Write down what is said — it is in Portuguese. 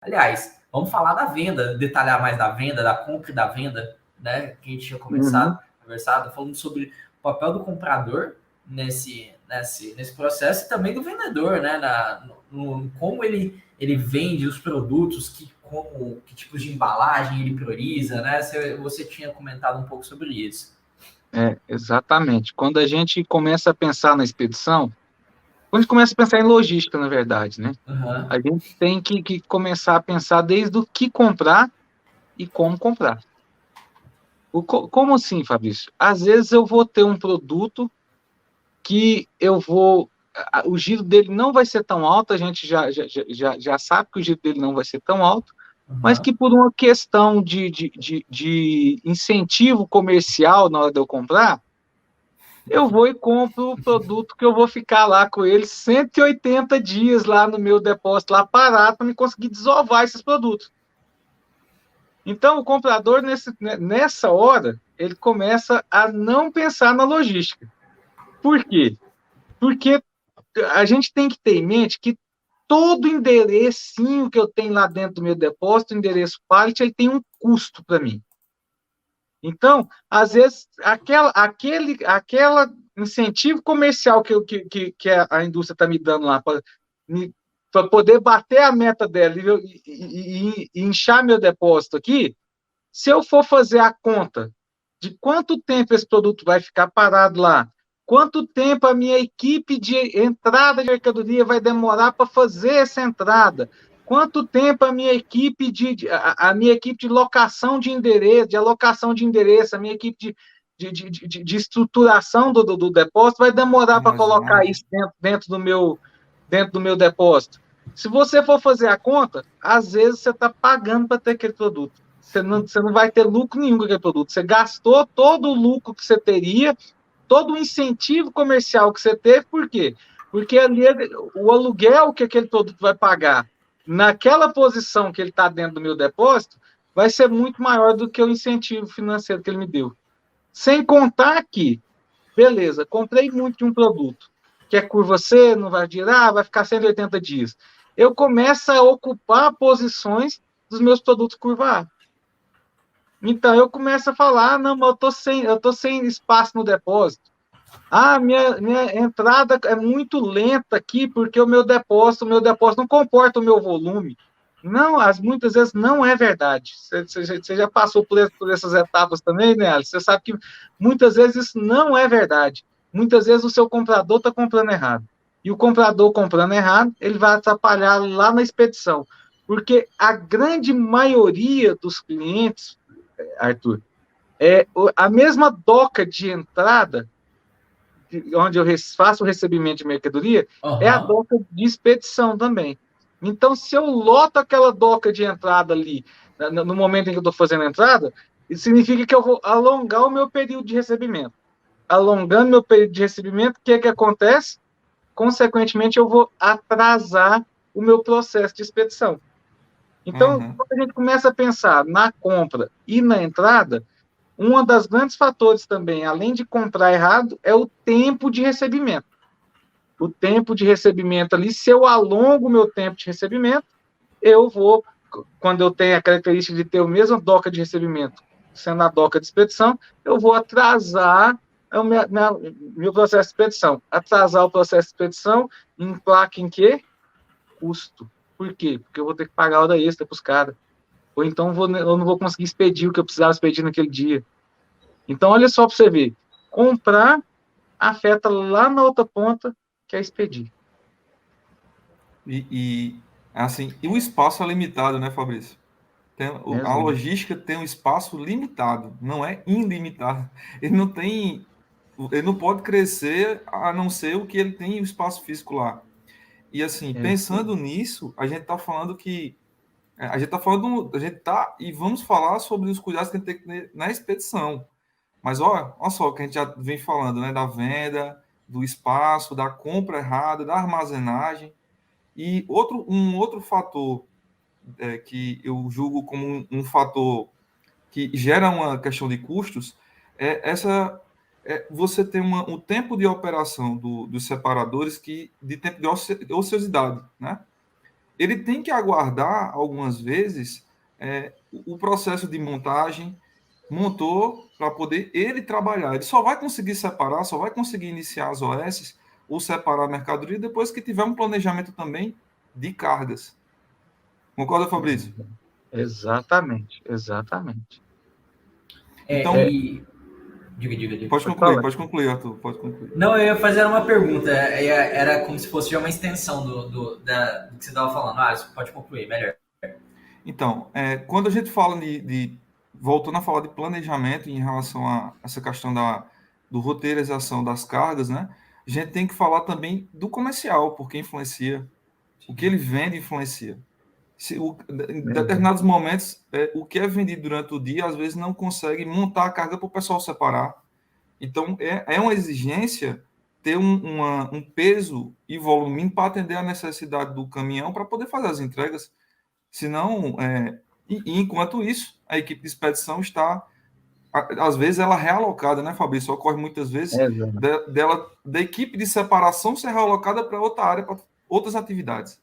Aliás, vamos falar da venda, detalhar mais da venda, da compra e da venda, né? Que a gente tinha Uhum. conversado, falando sobre o papel do comprador nesse processo e também do vendedor, né? Como ele vende os produtos, que tipos de embalagem ele prioriza, né? Você tinha comentado um pouco sobre isso. Exatamente. Quando a gente começa a pensar na expedição, quando a gente começa a pensar em logística, na verdade, né? Uhum. A gente tem que começar a pensar desde o que comprar e como comprar. Como assim, Fabrício? Às vezes eu vou ter um produto que o giro dele não vai ser tão alto, a gente já sabe que o giro dele não vai ser tão alto, mas Uhum. que por uma questão de incentivo comercial na hora de eu comprar, eu vou e compro o produto que eu vou ficar lá com ele 180 dias lá no meu depósito, lá parado, para me conseguir desovar esses produtos. Então, o comprador, nessa hora, ele começa a não pensar na logística. Por quê? Porque a gente tem que ter em mente que todo enderecinho que eu tenho lá dentro do meu depósito, endereço pallet, ele tem um custo para mim. Então, às vezes, aquela incentivo comercial que a indústria está me dando lá para poder bater a meta dela e inchar meu depósito aqui, se eu for fazer a conta de quanto tempo esse produto vai ficar parado lá, quanto tempo a minha equipe de entrada de mercadoria vai demorar para fazer essa entrada, quanto tempo a minha equipe a minha equipe de locação de endereço, de alocação de endereço, a minha equipe de estruturação do depósito vai demorar para colocar Armazenagem. isso dentro do meu depósito. Se você for fazer a conta, às vezes você está pagando para ter aquele produto. Você não vai ter lucro nenhum com aquele produto. Você gastou todo o lucro que você teria, todo o incentivo comercial que você teve, por quê? Porque ali o aluguel que aquele produto vai pagar naquela posição que ele está dentro do meu depósito vai ser muito maior do que o incentivo financeiro que ele me deu. Sem contar que, beleza, comprei muito de um produto, que é curva C, não vai girar, vai ficar 180 dias. Eu começo a ocupar posições dos meus produtos curva A. Então eu começo a falar, não, mas eu tô sem espaço no depósito. Minha entrada é muito lenta aqui, porque o meu depósito não comporta o meu volume. Não, muitas vezes não é verdade. Você já passou por essas etapas também, né, Alice? Você sabe que muitas vezes isso não é verdade. Muitas vezes o seu comprador está comprando errado. E o comprador comprando errado, ele vai atrapalhar lá na expedição. Porque a grande maioria dos clientes, Arthur, a mesma doca de entrada, onde eu faço o recebimento de mercadoria, é a Uhum. doca de expedição também. Então, se eu loto aquela doca de entrada ali, no momento em que eu estou fazendo a entrada, isso significa que eu vou alongar o meu período de recebimento. Alongando meu período de recebimento, o que é que acontece? Consequentemente, eu vou atrasar o meu processo de expedição. Então, Uhum. quando a gente começa a pensar na compra e na entrada, um dos grandes fatores também, além de comprar errado, é o tempo de recebimento. O tempo de recebimento ali, se eu alongo o meu tempo de recebimento, eu vou, quando eu tenho a característica de ter a mesma doca de recebimento, sendo a doca de expedição, eu vou atrasar meu processo de expedição. Atrasar o processo de expedição implica em quê? Custo. Por quê? Porque eu vou ter que pagar hora extra para os caras. Ou então eu não vou conseguir expedir o que eu precisava expedir naquele dia. Então, olha só para você ver. Comprar afeta lá na outra ponta, que é expedir. Assim, e o espaço é limitado, né, Fabrício? A Exato. logística tem um espaço limitado, não é ilimitado. Ele não tem, ele não pode crescer a não ser o que ele tem o espaço físico lá. E assim, Exato. pensando nisso, a gente está falando que a gente está falando, a gente tá e vamos falar sobre os cuidados que a gente tem que ter na expedição. Mas olha só o que a gente já vem falando, né, da venda, do espaço, da compra errada, da armazenagem. E um outro fator que eu julgo como um fator que gera uma questão de custos você tem um tempo de operação dos separadores de tempo de ociosidade, né? ele tem que aguardar, algumas vezes, o processo de montagem, montou para poder ele trabalhar. Ele só vai conseguir separar, só vai conseguir iniciar as OS ou separar a mercadoria depois que tiver um planejamento também de cargas. Concorda, Fabrício? Exatamente. Então, Diga. pode concluir, Arthur, pode concluir. Não, eu ia fazer uma pergunta. Era como se fosse já uma extensão do que você estava falando. Você pode concluir, melhor. Então, quando a gente fala voltando a falar de planejamento em relação a essa questão do roteirização das cargas, né? A gente tem que falar também do comercial, porque influencia. O que ele vende influencia. Em determinados momentos, o que é vendido durante o dia, às vezes não consegue montar a carga para o pessoal separar. Então, é uma exigência ter um peso e volume para atender a necessidade do caminhão para poder fazer as entregas. Senão, enquanto isso, a equipe de expedição está, às vezes, ela é realocada, né, Fabrício? Ocorre muitas vezes da equipe de separação ser realocada para outra área, para outras atividades.